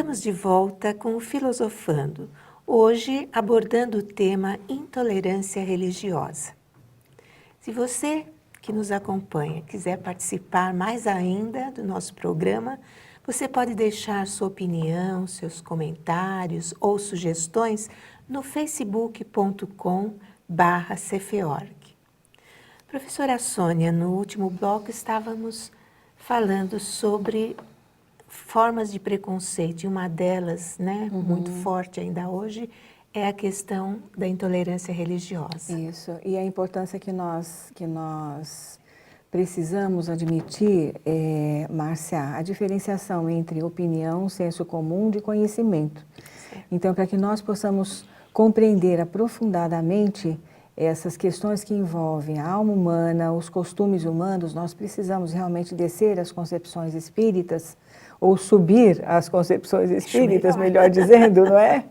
Estamos de volta com o Filosofando, hoje abordando o tema intolerância religiosa. Se você que nos acompanha quiser participar mais ainda do nosso programa, você pode deixar sua opinião, seus comentários ou sugestões no facebook.com/cfeorg. Professora Sônia, no último bloco estávamos falando sobre formas de preconceito, e uma delas, muito forte ainda hoje, é a questão da intolerância religiosa. Isso, e a importância que nós precisamos admitir, Márcia, a diferenciação entre opinião, senso comum de conhecimento. Certo. Então, para que nós possamos compreender aprofundadamente essas questões que envolvem a alma humana, os costumes humanos, nós precisamos realmente descer as concepções espíritas, ou subir as concepções espíritas, melhor dizendo, não é?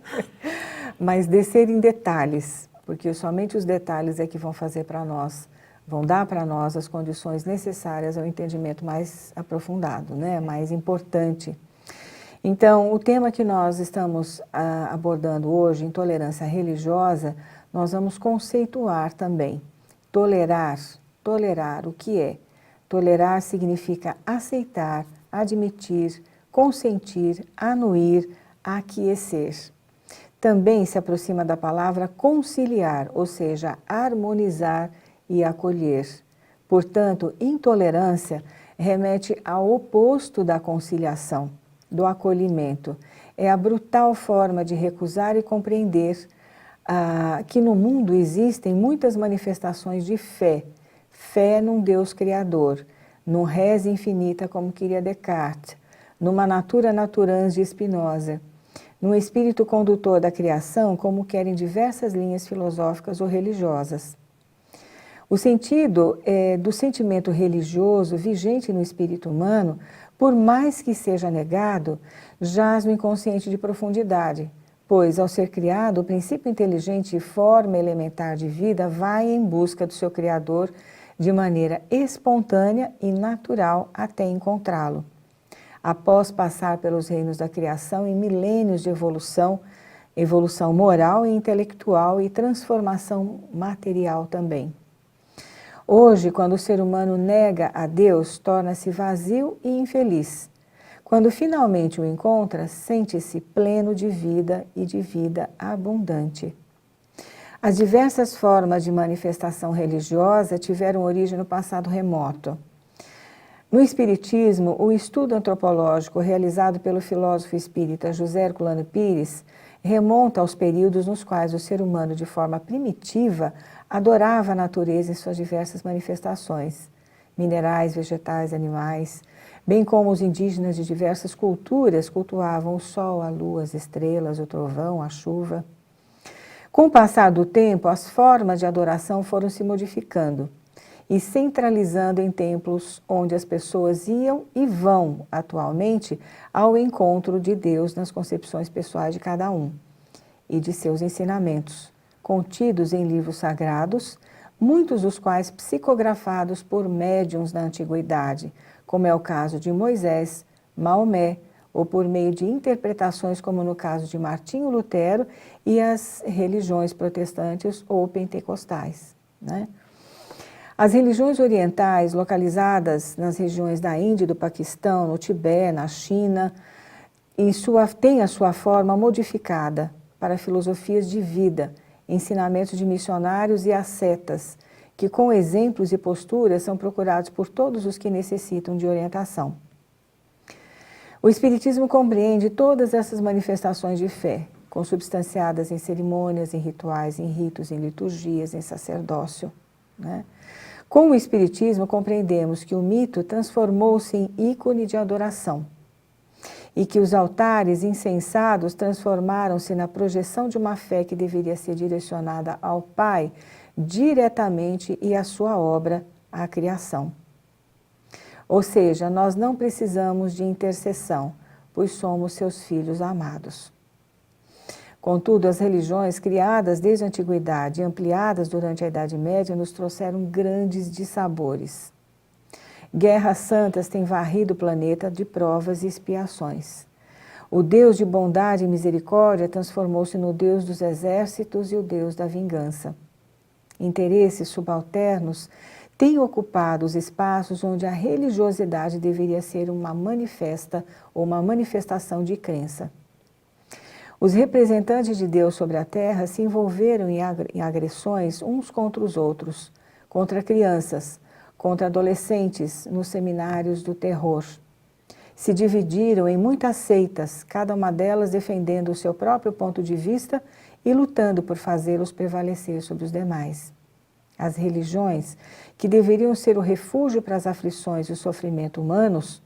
Mas descer em detalhes, porque somente os detalhes é que vão fazer para nós, vão dar para nós as condições necessárias ao entendimento mais aprofundado, né? Mais importante. Então, o tema que nós estamos abordando hoje, intolerância religiosa, nós vamos conceituar também. Tolerar o que é? Tolerar significa aceitar, admitir, consentir, anuir, aquecer. Também se aproxima da palavra conciliar, ou seja, harmonizar e acolher. Portanto, intolerância remete ao oposto da conciliação, do acolhimento. É a brutal forma de recusar e compreender que no mundo existem muitas manifestações de fé. Fé num Deus Criador, num res infinita, como queria Descartes, numa natura naturans de Spinoza, num espírito condutor da criação, como querem diversas linhas filosóficas ou religiosas. O sentido do sentimento religioso vigente no espírito humano, por mais que seja negado, jaz no inconsciente de profundidade, pois, ao ser criado, o princípio inteligente e forma elementar de vida vai em busca do seu Criador de maneira espontânea e natural até encontrá-lo. Após passar pelos reinos da criação e milênios de evolução moral e intelectual e transformação material também. Hoje, quando o ser humano nega a Deus, torna-se vazio e infeliz. Quando finalmente o encontra, sente-se pleno de vida e de vida abundante. As diversas formas de manifestação religiosa tiveram origem no passado remoto. No Espiritismo, o estudo antropológico realizado pelo filósofo espírita José Herculano Pires remonta aos períodos nos quais o ser humano, de forma primitiva, adorava a natureza em suas diversas manifestações, minerais, vegetais, animais, bem como os indígenas de diversas culturas cultuavam o sol, a lua, as estrelas, o trovão, a chuva. Com o passar do tempo, as formas de adoração foram se modificando e centralizando em templos onde as pessoas iam e vão atualmente ao encontro de Deus nas concepções pessoais de cada um e de seus ensinamentos, contidos em livros sagrados, muitos dos quais psicografados por médiuns na antiguidade, como é o caso de Moisés, Maomé, ou por meio de interpretações, como no caso de Martinho Lutero e as religiões protestantes ou pentecostais, né? As religiões orientais, localizadas nas regiões da Índia e do Paquistão, no Tibete, na China, têm a sua forma modificada para filosofias de vida, ensinamentos de missionários e ascetas, que com exemplos e posturas são procurados por todos os que necessitam de orientação. O Espiritismo compreende todas essas manifestações de fé, consubstanciadas em cerimônias, em rituais, em ritos, em liturgias, em sacerdócio, né? Com o Espiritismo, compreendemos que o mito transformou-se em ícone de adoração e que os altares incensados transformaram-se na projeção de uma fé que deveria ser direcionada ao Pai diretamente e à sua obra, a criação. Ou seja, nós não precisamos de intercessão, pois somos seus filhos amados. Contudo, as religiões criadas desde a antiguidade e ampliadas durante a Idade Média nos trouxeram grandes dissabores. Guerras santas têm varrido o planeta de provas e expiações. O Deus de bondade e misericórdia transformou-se no Deus dos exércitos e o Deus da vingança. Interesses subalternos têm ocupado os espaços onde a religiosidade deveria ser uma manifestação de crença. Os representantes de Deus sobre a terra se envolveram em agressões uns contra os outros, contra crianças, contra adolescentes nos seminários do terror. Se dividiram em muitas seitas, cada uma delas defendendo o seu próprio ponto de vista e lutando por fazê-los prevalecer sobre os demais. As religiões, que deveriam ser o refúgio para as aflições e o sofrimento humanos,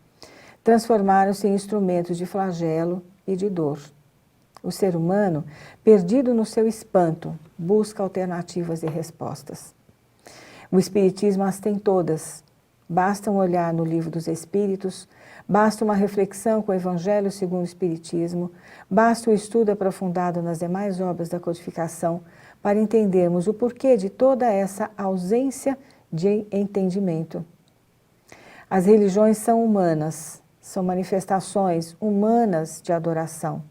transformaram-se em instrumentos de flagelo e de dor. O ser humano, perdido no seu espanto, busca alternativas e respostas. O Espiritismo as tem todas. Basta um olhar no Livro dos Espíritos, basta uma reflexão com o Evangelho segundo o Espiritismo, basta o estudo aprofundado nas demais obras da codificação para entendermos o porquê de toda essa ausência de entendimento. As religiões são humanas, são manifestações humanas de adoração.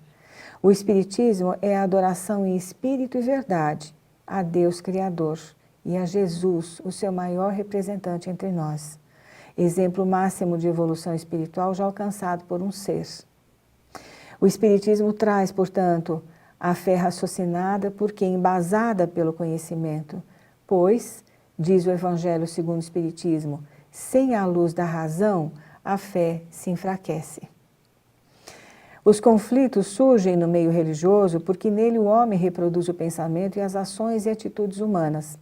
O Espiritismo é a adoração em espírito e verdade a Deus Criador e a Jesus, o seu maior representante entre nós. Exemplo máximo de evolução espiritual já alcançado por um ser. O Espiritismo traz, portanto, a fé raciocinada porque embasada pelo conhecimento, pois, diz o Evangelho segundo o Espiritismo, sem a luz da razão, a fé se enfraquece. Os conflitos surgem no meio religioso porque nele o homem reproduz o pensamento e as ações e atitudes humanas.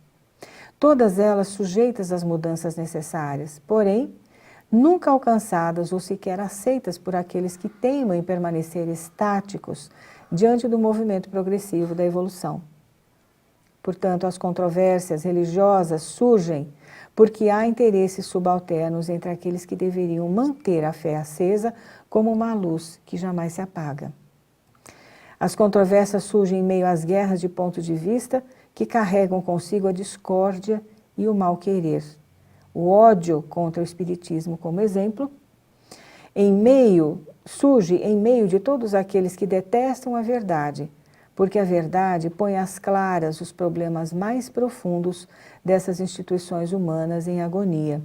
Todas elas sujeitas às mudanças necessárias, porém, nunca alcançadas ou sequer aceitas por aqueles que teimam em permanecer estáticos diante do movimento progressivo da evolução. Portanto, as controvérsias religiosas surgem porque há interesses subalternos entre aqueles que deveriam manter a fé acesa como uma luz que jamais se apaga. As controvérsias surgem em meio às guerras de ponto de vista que carregam consigo a discórdia e o mal-querer. O ódio contra o Espiritismo, como exemplo, surge em meio de todos aqueles que detestam a verdade, porque a verdade põe às claras os problemas mais profundos dessas instituições humanas em agonia.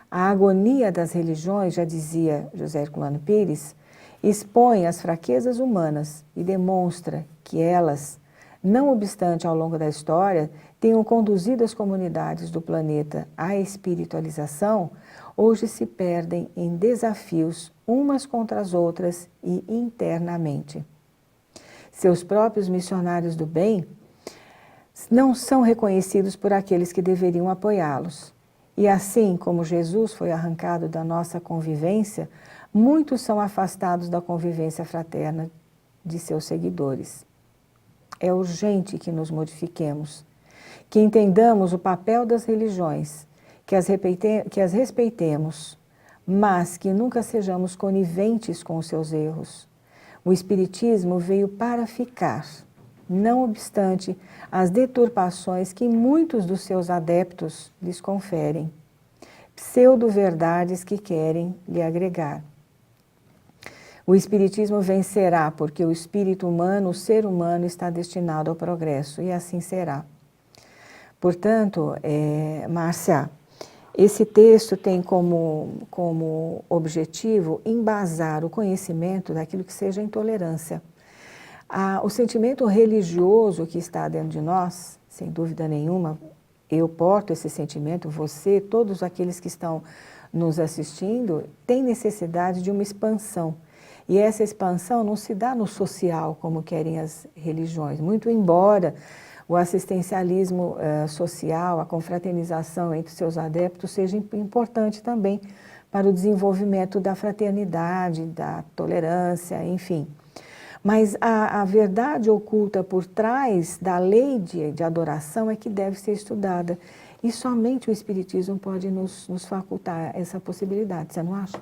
A agonia das religiões, já dizia José Herculano Pires, expõe as fraquezas humanas e demonstra que elas, não obstante ao longo da história, tenham conduzido as comunidades do planeta à espiritualização, hoje se perdem em desafios umas contra as outras e internamente. Seus próprios missionários do bem não são reconhecidos por aqueles que deveriam apoiá-los. E assim como Jesus foi arrancado da nossa convivência, muitos são afastados da convivência fraterna de seus seguidores. É urgente que nos modifiquemos, que entendamos o papel das religiões, que as respeitemos, mas que nunca sejamos coniventes com os seus erros. O Espiritismo veio para ficar, não obstante as deturpações que muitos dos seus adeptos lhes conferem, pseudo-verdades que querem lhe agregar. O Espiritismo vencerá porque o espírito humano, o ser humano, está destinado ao progresso, e assim será. Portanto, Márcia, esse texto tem como objetivo embasar o conhecimento daquilo que seja intolerância. O sentimento religioso que está dentro de nós, sem dúvida nenhuma, eu porto esse sentimento, você, todos aqueles que estão nos assistindo, têm necessidade de uma expansão. E essa expansão não se dá no social, como querem as religiões, muito embora o assistencialismo social, a confraternização entre seus adeptos seja importante também para o desenvolvimento da fraternidade, da tolerância, enfim. Mas a verdade oculta por trás da lei de adoração é que deve ser estudada. E somente o Espiritismo pode nos facultar essa possibilidade, você não acha?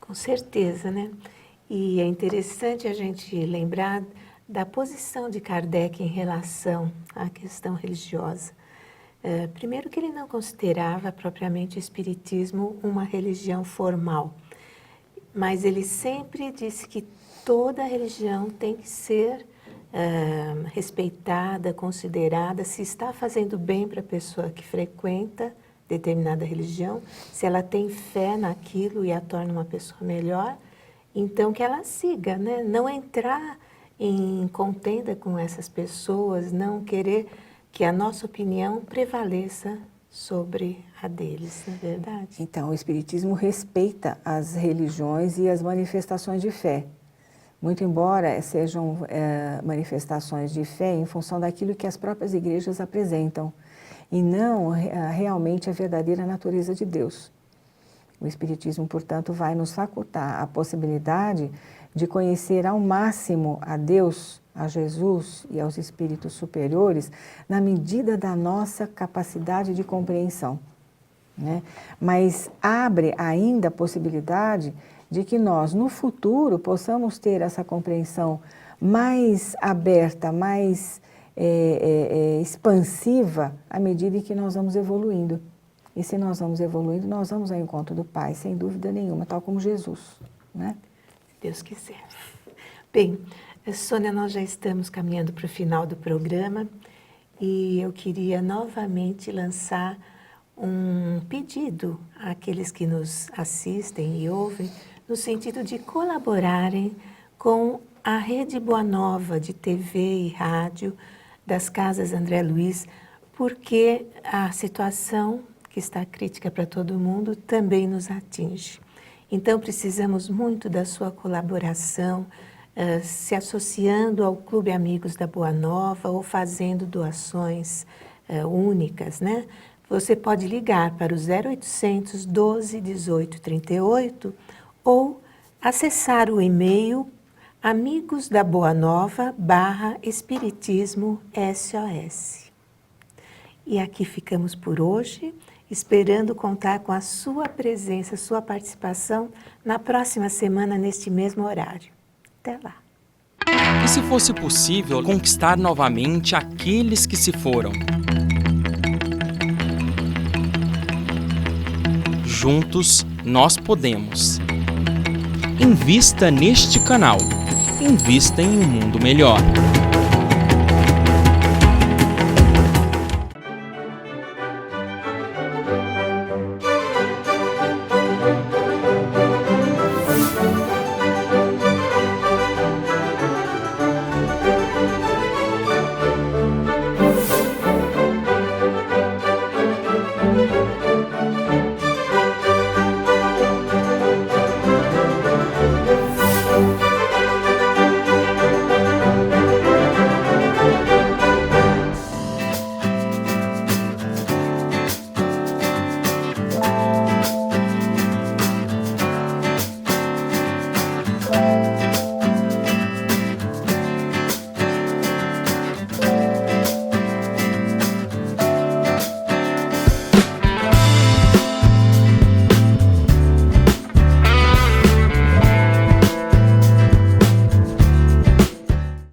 Com certeza, né? E é interessante a gente lembrar da posição de Kardec em relação à questão religiosa. Primeiro que ele não considerava propriamente o Espiritismo uma religião formal, mas ele sempre disse que toda religião tem que ser respeitada, considerada, se está fazendo bem para a pessoa que frequenta determinada religião, se ela tem fé naquilo e a torna uma pessoa melhor, então que ela siga, né? Não entrar em contenda com essas pessoas, não querer que a nossa opinião prevaleça sobre a deles, não é verdade? Então, o Espiritismo respeita as religiões e as manifestações de fé. Muito embora sejam manifestações de fé em função daquilo que as próprias igrejas apresentam, e não realmente a verdadeira natureza de Deus. O Espiritismo, portanto, vai nos facultar a possibilidade de conhecer ao máximo a Deus, a Jesus e aos espíritos superiores, na medida da nossa capacidade de compreensão, né? Mas abre ainda a possibilidade de que nós, no futuro, possamos ter essa compreensão mais aberta, mais expansiva, à medida em que nós vamos evoluindo. E se nós vamos evoluindo, nós vamos ao encontro do Pai, sem dúvida nenhuma, tal como Jesus, né? Se Deus quiser. Bem, Sônia, nós já estamos caminhando para o final do programa e eu queria novamente lançar um pedido àqueles que nos assistem e ouvem, no sentido de colaborarem com a Rede Boa Nova de TV e rádio das Casas André Luiz, porque a situação que está crítica para todo mundo também nos atinge. Então precisamos muito da sua colaboração, se associando ao Clube Amigos da Boa Nova ou fazendo doações únicas, né? Você pode ligar para o 0800 12 18 38 ou acessar o e-mail amigosdaboanova.espiritismo SOS. E aqui ficamos por hoje, esperando contar com a sua presença, sua participação na próxima semana neste mesmo horário. Até lá. E se fosse possível conquistar novamente aqueles que se foram? Juntos nós podemos. Invista neste canal. Invista em um mundo melhor.